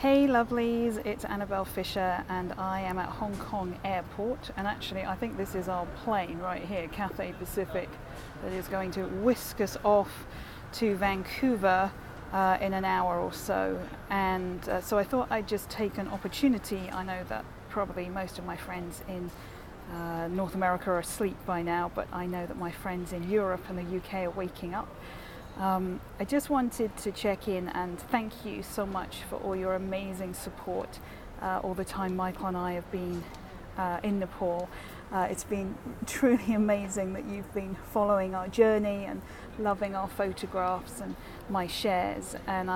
Hey lovelies, it's Annabelle Fisher and I am at Hong Kong Airport, and actually I think this is our plane right here, Cathay Pacific, that is going to whisk us off to Vancouver in an hour or so. And so I thought I'd just take an opportunity. I know that probably most of my friends in North America are asleep by now, but I know that my friends in Europe and the UK are waking up. I just wanted to check in and thank you so much for all your amazing support all the time Michael and I have been in Nepal. It's been truly amazing that you've been following our journey and loving our photographs and my shares, and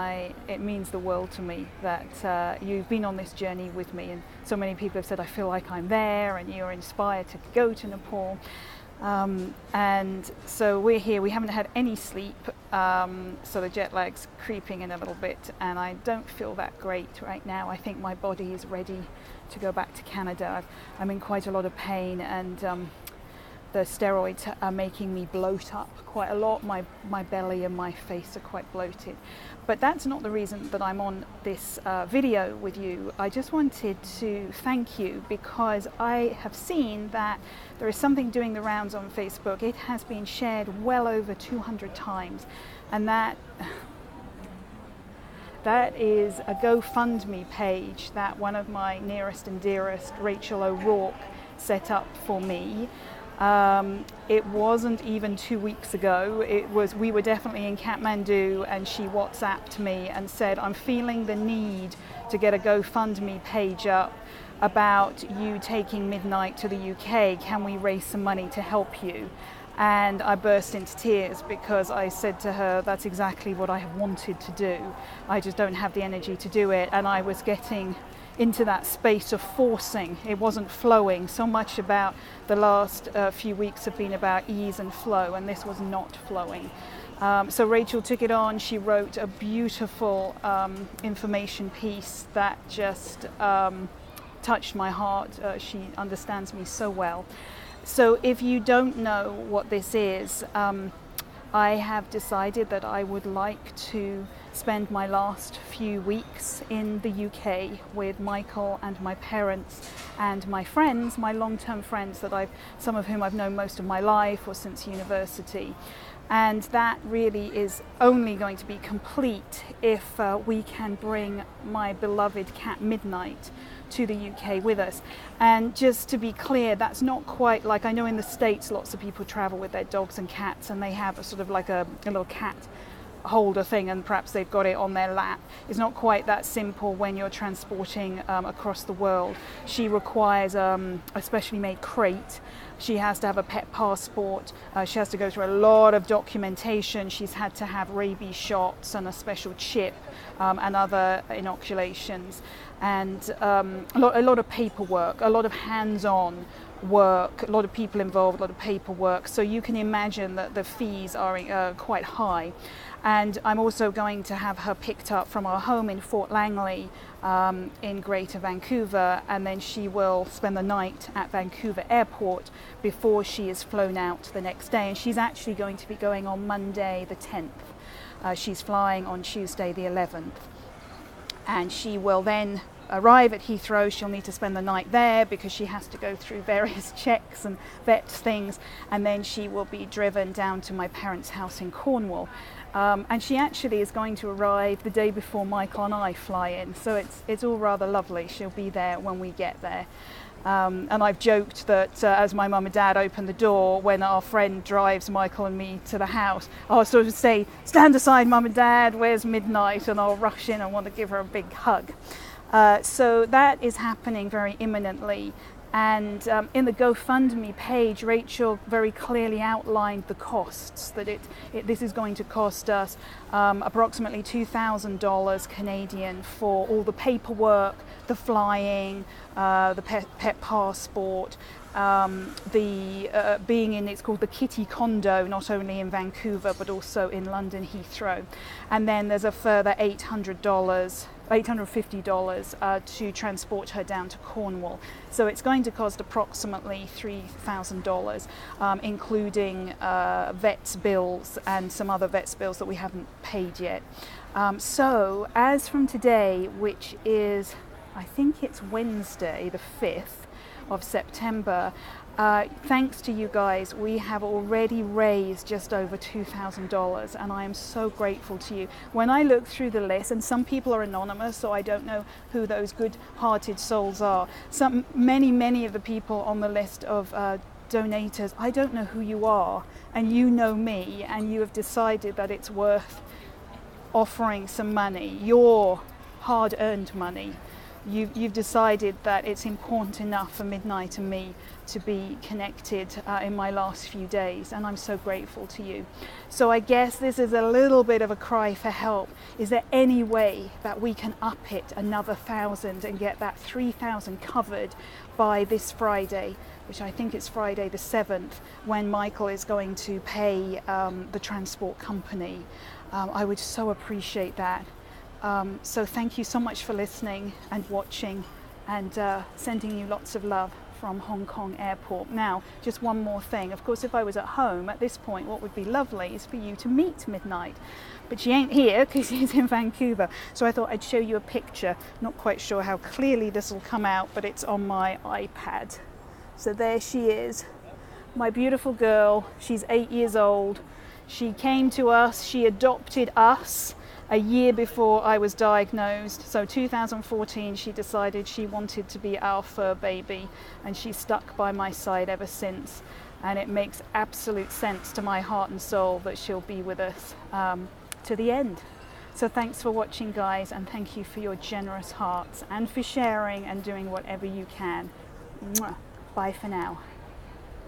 it means the world to me that you've been on this journey with me, and so many people have said I feel like I'm there and you're inspired to go to Nepal. And so we're here, we haven't had any sleep, so the jet lag's creeping in a little bit and I don't feel that great right now. I think my body is ready to go back to Canada. I'm in quite a lot of pain, and the steroids are making me bloat up quite a lot. My belly and my face are quite bloated. But that's not the reason that I'm on this video with you. I just wanted to thank you because I have seen that there is something doing the rounds on Facebook. It has been shared well over 200 times, and that is a GoFundMe page that one of my nearest and dearest, Rachel O'Rourke, set up for me. It wasn't even 2 weeks ago. We were definitely in Kathmandu, and she WhatsApped me and said, I'm feeling the need to get a GoFundMe page up about you taking Midnight to the UK. Can we raise some money to help you? And I burst into tears because I said to her, that's exactly what I have wanted to do. I just don't have the energy to do it. And I was getting into that space of forcing. It wasn't flowing. So much about the last few weeks have been about ease and flow, and this was not flowing. So Rachel took it on. She wrote a beautiful information piece that just touched my heart. She understands me so well. So if you don't know what this is, I have decided that I would like to spend my last few weeks in the UK with Michael and my parents and my friends, my long-term friends some of whom I've known most of my life or since university. And that really is only going to be complete if we can bring my beloved cat Midnight to the UK with us. And just to be clear, that's not quite like, I know in the States lots of people travel with their dogs and cats and they have a sort of like a little cat holder thing, and perhaps they've got it on their lap. It's not quite that simple when you're transporting across the world. She requires a specially made crate. She has to have a pet passport. She has to go through a lot of documentation. She's had to have rabies shots and a special chip and other inoculations, and a lot of paperwork, a lot of hands-on work, a lot of people involved, a lot of paperwork. So you can imagine that the fees are quite high. And I'm also going to have her picked up from our home in Fort Langley in Greater Vancouver, and then she will spend the night at Vancouver Airport before she is flown out the next day. And she's actually going to be going on Monday the 10th. She's flying on Tuesday the 11th. And she will then arrive at Heathrow. She'll need to spend the night there because she has to go through various checks and vet things, and then she will be driven down to my parents' house in Cornwall. And she actually is going to arrive the day before Michael and I fly in, so it's all rather lovely. She'll be there when we get there. And I've joked that as my mum and dad open the door when our friend drives Michael and me to the house, I'll sort of say, stand aside mum and dad, where's Midnight? And I'll rush in and want to give her a big hug. So that is happening very imminently. And in the GoFundMe page, Rachel very clearly outlined the costs, that this is going to cost us approximately $2,000 Canadian for all the paperwork, the flying, the pet passport, being in, it's called the Kitty Condo, not only in Vancouver but also in London Heathrow. And then there's a further $850 to transport her down to Cornwall. So it's going to cost approximately $3,000, including vet's bills and some other vet's bills that we haven't paid yet. So as from today, which is, I think it's Wednesday, the 5th of September, thanks to you guys, we have already raised just over $2,000, and I am so grateful to you. When I look through the list, and some people are anonymous, so I don't know who those good-hearted souls are. Many of the people on the list of donators, I don't know who you are, and you know me, and you have decided that it's worth offering some money, your hard-earned money. You've decided that it's important enough for Midnight and me to be connected in my last few days, and I'm so grateful to you. So I guess this is a little bit of a cry for help. Is there any way that we can up it another 1,000 and get that 3,000 covered by this Friday, which I think is Friday the 7th, when Michael is going to pay the transport company? I would so appreciate that. So thank you so much for listening and watching, and sending you lots of love from Hong Kong Airport. Now, just one more thing. Of course, if I was at home at this point, what would be lovely is for you to meet Midnight. But she ain't here because she's in Vancouver. So I thought I'd show you a picture. Not quite sure how clearly this will come out, but it's on my iPad. So there she is, my beautiful girl. She's 8 years old. She came to us, she adopted us a year before I was diagnosed. So 2014, she decided she wanted to be our fur baby, and she's stuck by my side ever since. And it makes absolute sense to my heart and soul that she'll be with us to the end. So thanks for watching, guys, and thank you for your generous hearts and for sharing and doing whatever you can. Mwah. Bye for now.